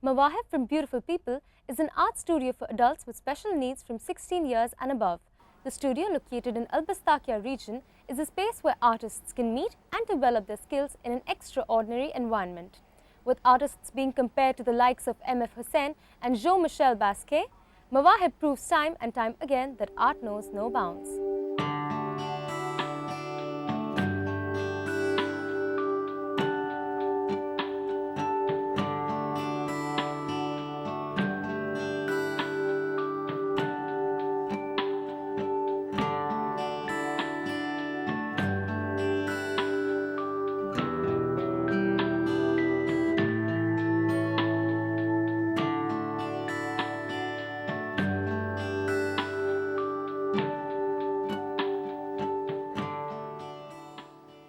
Mawaheb from Beautiful People is an art studio for adults with special needs from 16 years and above. The studio, located in Al-Bastakia region, is a space where artists can meet and develop their skills in an extraordinary environment. With artists being compared to the likes of M.F. Hussain and Jean-Michel Basquiat, Mawaheb proves time and time again that art knows no bounds.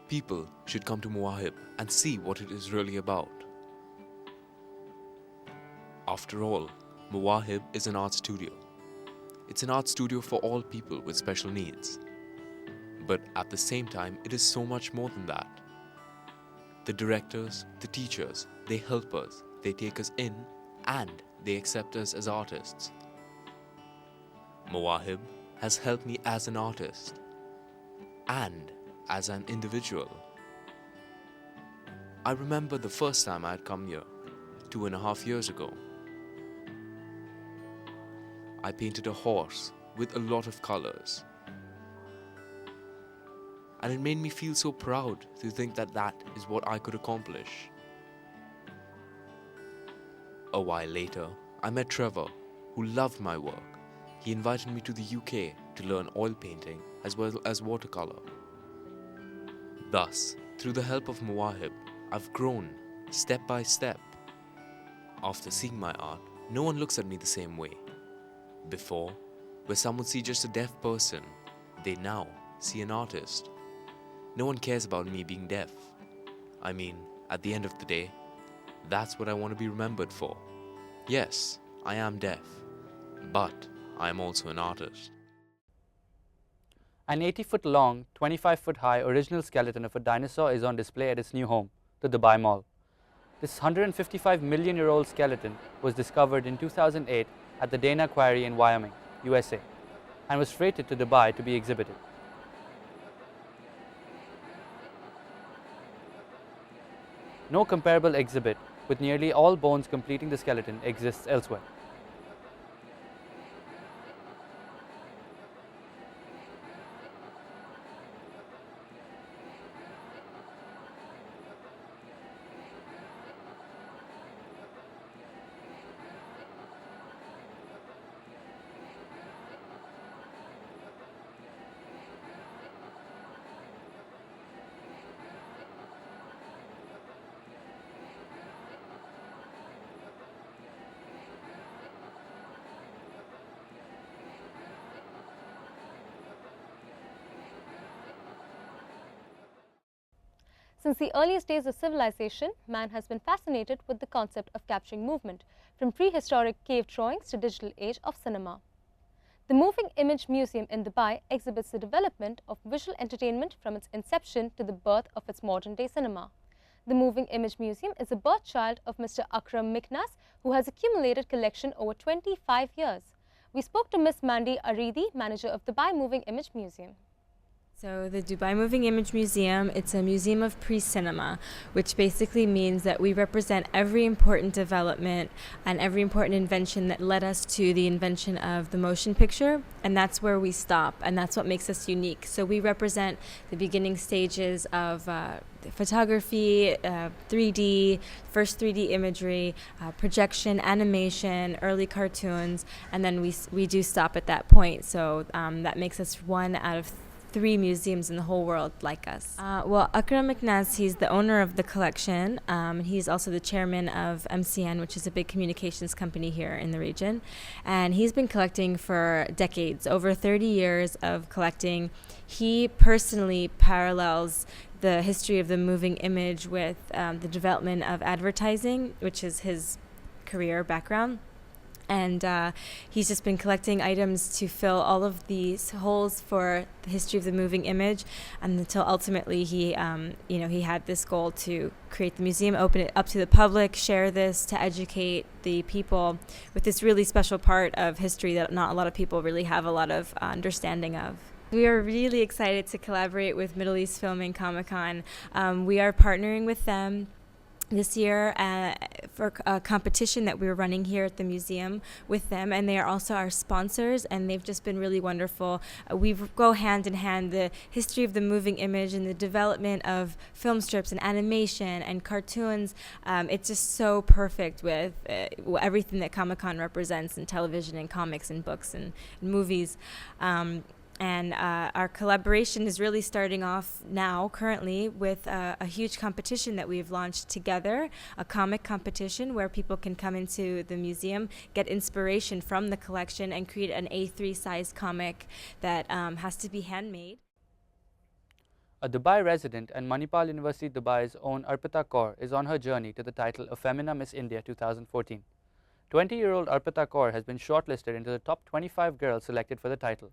People should come to Mawaheb and see what it is really about. After all, Mawaheb is an art studio. It's an art studio for all people with special needs. But at the same time, it is so much more than that. The directors, the teachers, they help us, they take us in, and they accept us as artists. Mawaheb has helped me as an artist and as an individual. I remember the first time I had come here, 2.5 years ago. I painted a horse with a lot of colors. And it made me feel so proud to think that that is what I could accomplish. A while later, I met Trevor, who loved my work. He invited me to the UK to learn oil painting as well as watercolor. Thus, through the help of Mawaheb, I've grown step by step. After seeing my art, no one looks at me the same way. Before, where some would see just a deaf person, they now see an artist. No one cares about me being deaf. I mean, at the end of the day, that's what I want to be remembered for. Yes, I am deaf, but I am also an artist. An 80-foot-long, 25-foot-high original skeleton of a dinosaur is on display at its new home, the Dubai Mall. This 155-million-year-old skeleton was discovered in 2008 at the Dana Quarry in Wyoming, USA, and was freighted to Dubai to be exhibited. No comparable exhibit, with nearly all bones completing the skeleton, exists elsewhere. Since the earliest days of civilization, man has been fascinated with the concept of capturing movement, from prehistoric cave drawings to digital age of cinema. The Moving Image Museum in Dubai exhibits the development of visual entertainment from its inception to the birth of its modern-day cinema. The Moving Image Museum is a birthchild of Mr. Akram Miknas, who has accumulated collection over 25 years. We spoke to Ms. Mandy Aridi, manager of Dubai Moving Image Museum. So the Dubai Moving Image Museum, it's a museum of pre-cinema, which basically means that we represent every important development and every important invention that led us to the invention of the motion picture, and that's where we stop, and that's what makes us unique. So we represent the beginning stages of photography, 3D, first 3D imagery, projection, animation, early cartoons, and then we do stop at that point. So that makes us one out of 3 museums in the whole world like us. Well, Akram Miknas, he's the owner of the collection. He's also the chairman of MCN, which is a big communications company here in the region. And he's been collecting for decades, over 30 years of collecting. He personally parallels the history of the moving image with the development of advertising, which is his career background. And he's just been collecting items to fill all of these holes for the history of the moving image, and until ultimately he had this goal to create the museum, open it up to the public, share this to educate the people with this really special part of history that not a lot of people really have a lot of understanding of. We are really excited to collaborate with Middle East Filming Comic-Con. We are partnering with them this year for a competition that we're running here at the museum with them, and they are also our sponsors, and they've just been really wonderful. We go hand in hand, the history of the moving image and the development of film strips and animation and cartoons. It's just so perfect with everything that Comic-Con represents in television and comics and books and movies. And our collaboration is really starting off now, currently, with a huge competition that we've launched together, a comic competition where people can come into the museum, get inspiration from the collection, and create an A3 size comic that has to be handmade. A Dubai resident and Manipal University Dubai's own Arpita Kaur is on her journey to the title of Femina Miss India 2014. 20-year-old Arpita Kaur has been shortlisted into the top 25 girls selected for the title.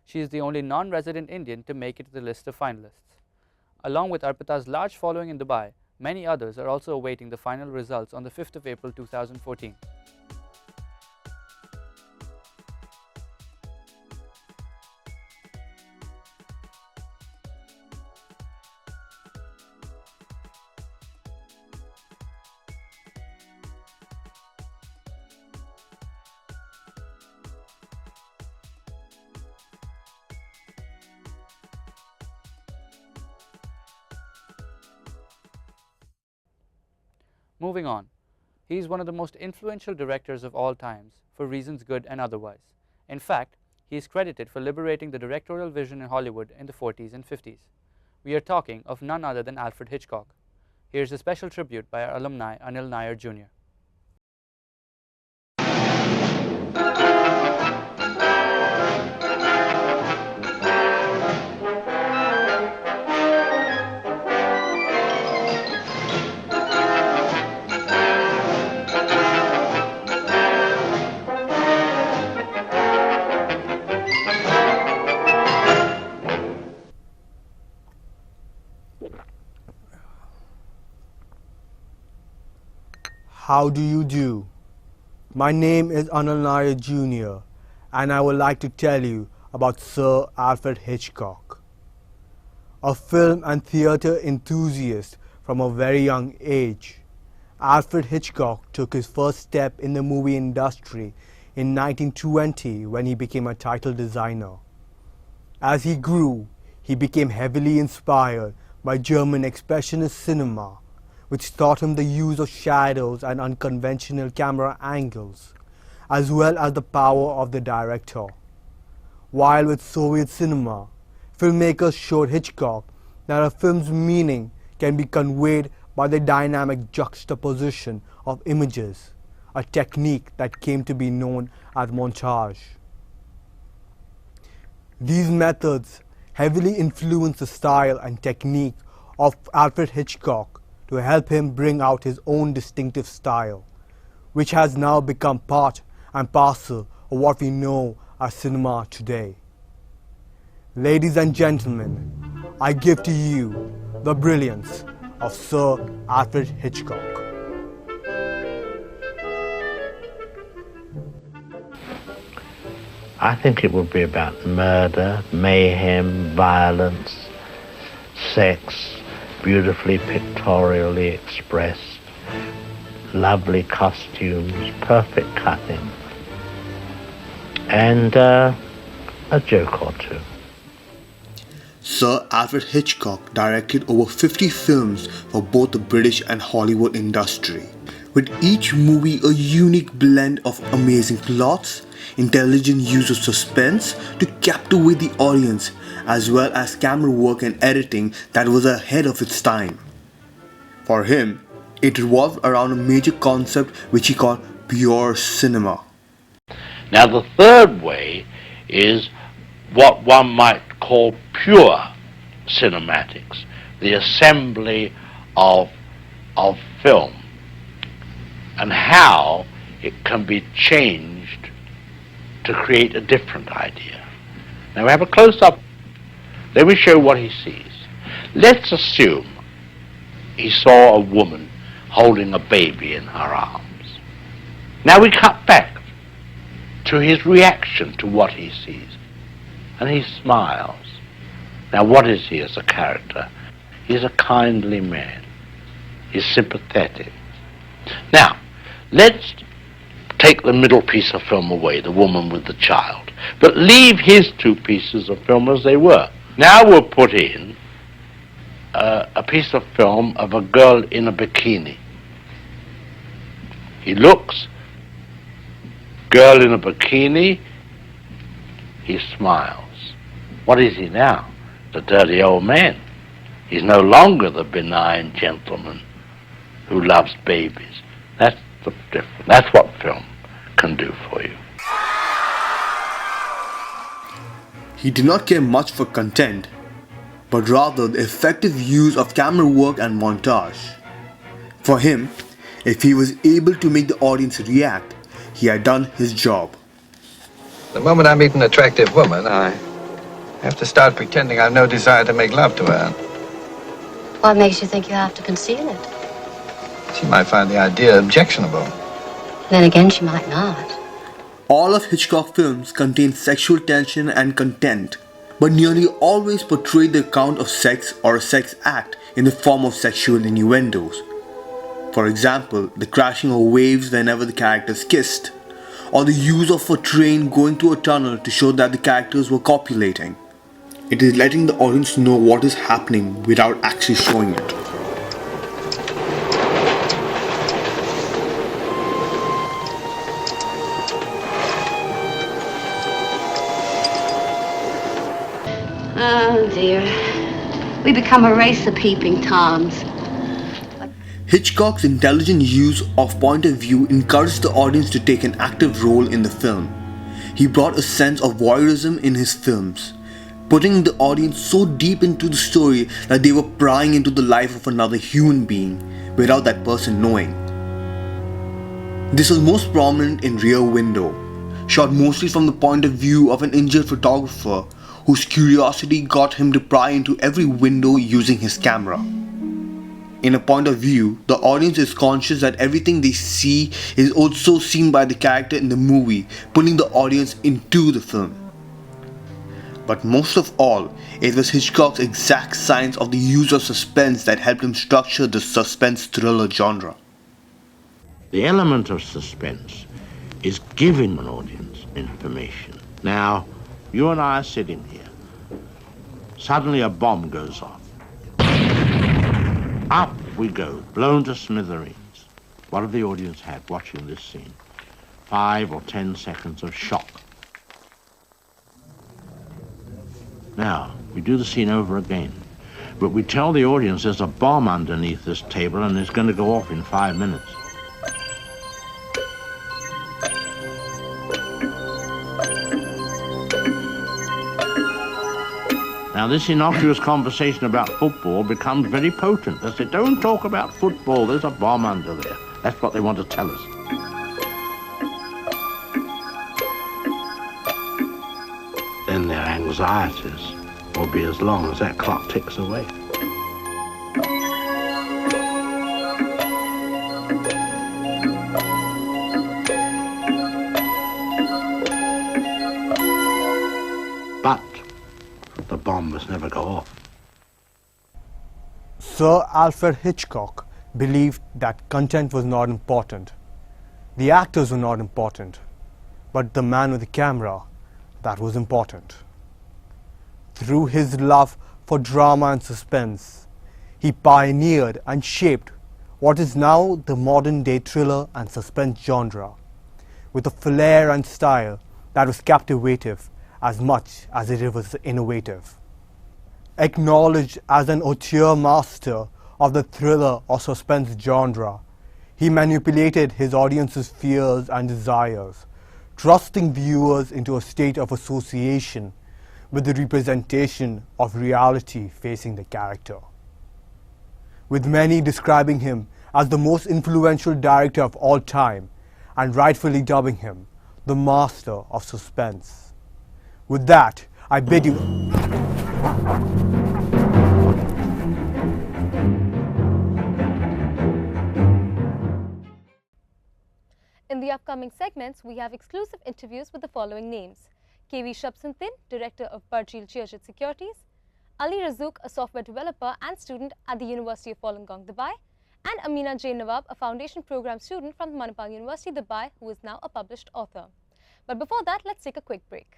She is the only non-resident Indian to make it to the list of finalists. Along with Arpita's large following in Dubai, many others are also awaiting the final results on the 5th of April 2014. Moving on, he is one of the most influential directors of all times, for reasons good and otherwise. In fact, he is credited for liberating the directorial vision in Hollywood in the 40s and 50s. We are talking of none other than Alfred Hitchcock. Here's a special tribute by our alumni Anil Nair Jr. How do you do? My name is Anil Nair Jr. and I would like to tell you about Sir Alfred Hitchcock. A film and theatre enthusiast from a very young age, Alfred Hitchcock took his first step in the movie industry in 1920 when he became a title designer. As he grew, he became heavily inspired by German expressionist cinema, which taught him the use of shadows and unconventional camera angles, as well as the power of the director. While with Soviet cinema, filmmakers showed Hitchcock that a film's meaning can be conveyed by the dynamic juxtaposition of images, a technique that came to be known as montage. These methods heavily influenced the style and technique of Alfred Hitchcock to help him bring out his own distinctive style, which has now become part and parcel of what we know as cinema today. Ladies and gentlemen, I give to you the brilliance of Sir Alfred Hitchcock. I think it would be about murder, mayhem, violence, sex, beautifully pictorially expressed, lovely costumes, perfect cutting, and a joke or two. Sir Alfred Hitchcock directed over 50 films for both the British and Hollywood industry, with each movie a unique blend of amazing plots, intelligent use of suspense to captivate the audience, as well as camera work and editing that was ahead of its time. For him, it revolved around a major concept which he called pure cinema. Now the third way is what one might call pure cinematics, the assembly of film, and how it can be changed to create a different idea. Now we have a close-up. Let me show what he sees. Let's assume he saw a woman holding a baby in her arms. Now we cut back to his reaction to what he sees, and he smiles. Now what is he as a character? He's a kindly man. He's sympathetic. Now, let's take the middle piece of film away, the woman with the child, but leave his two pieces of film as they were. Now we'll put in a piece of film of a girl in a bikini. He looks, girl in a bikini, he smiles. What is he now? The dirty old man. He's no longer the benign gentleman who loves babies. That's the difference. That's what film can do for you. He did not care much for content, but rather the effective use of camera work and montage. For him, if he was able to make the audience react, he had done his job. The moment I meet an attractive woman, I have to start pretending I've no desire to make love to her. What makes you think you have to conceal it? She might find the idea objectionable. Then again, she might not. All of Hitchcock films contain sexual tension and content, but nearly always portray the account of sex or a sex act in the form of sexual innuendos. For example, the crashing of waves whenever the characters kissed, or the use of a train going through a tunnel to show that the characters were copulating. It is letting the audience know what is happening without actually showing it. Oh dear. We become a race of peeping Toms. Hitchcock's intelligent use of point of view encouraged the audience to take an active role in the film. He brought a sense of voyeurism in his films, putting the audience so deep into the story that they were prying into the life of another human being without that person knowing. This was most prominent in Rear Window, shot mostly from the point of view of an injured photographer whose curiosity got him to pry into every window using his camera. In a point of view, the audience is conscious that everything they see is also seen by the character in the movie, pulling the audience into the film. But most of all, it was Hitchcock's exact science of the use of suspense that helped him structure the suspense thriller genre. The element of suspense is giving an audience information. Now, you and I are sitting here. Suddenly a bomb goes off. Up we go, blown to smithereens. What have the audience had watching this scene? 5 or 10 seconds of shock. Now, we do the scene over again, but we tell the audience there's a bomb underneath this table and it's going to go off in 5 minutes. Now, this innocuous conversation about football becomes very potent. They say, don't talk about football, there's a bomb under there. That's what they want to tell us. Then their anxieties will be as long as that clock ticks away. But the bomb must never go off. Sir Alfred Hitchcock believed that content was not important. The actors were not important, but the man with the camera, that was important. Through his love for drama and suspense, he pioneered and shaped what is now the modern-day thriller and suspense genre, with a flair and style that was captivative as much as it was innovative. Acknowledged as an auteur master of the thriller or suspense genre, he manipulated his audience's fears and desires, thrusting viewers into a state of association with the representation of reality facing the character. With many describing him as the most influential director of all time and rightfully dubbing him the master of suspense. With that, I bid you... In the upcoming segments, we have exclusive interviews with the following names: Studio60, Director of Bachelor Securities, Ali Razouk, a software developer and student at the University of Wollongong, Dubai, and Amina J. Nawab, a foundation program student from Manipal University, Dubai, who is now a published author. But before that, let's take a quick break.